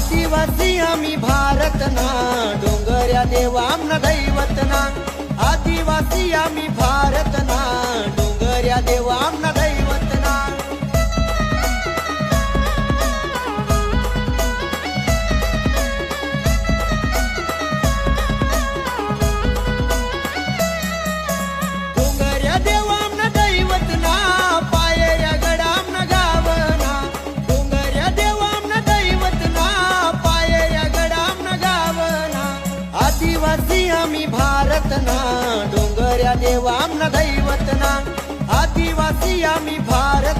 आदिवासी आम्ही भारतना डोंगर्या देवा आमना दैवतना आदिवासी आम्ही भारतना डोंगर्या देवा आमना दैवतना डोंगर्या देवा आमना दैवतना पायऱ्या गड आमना गावना डोंगर्या देवा आमना दैवतना पायऱ्या गड आमना गावना आदिवासी आम्ही भारतना डोंगर्या देवा आमना दैवतना आदिवासी आम्ही भारत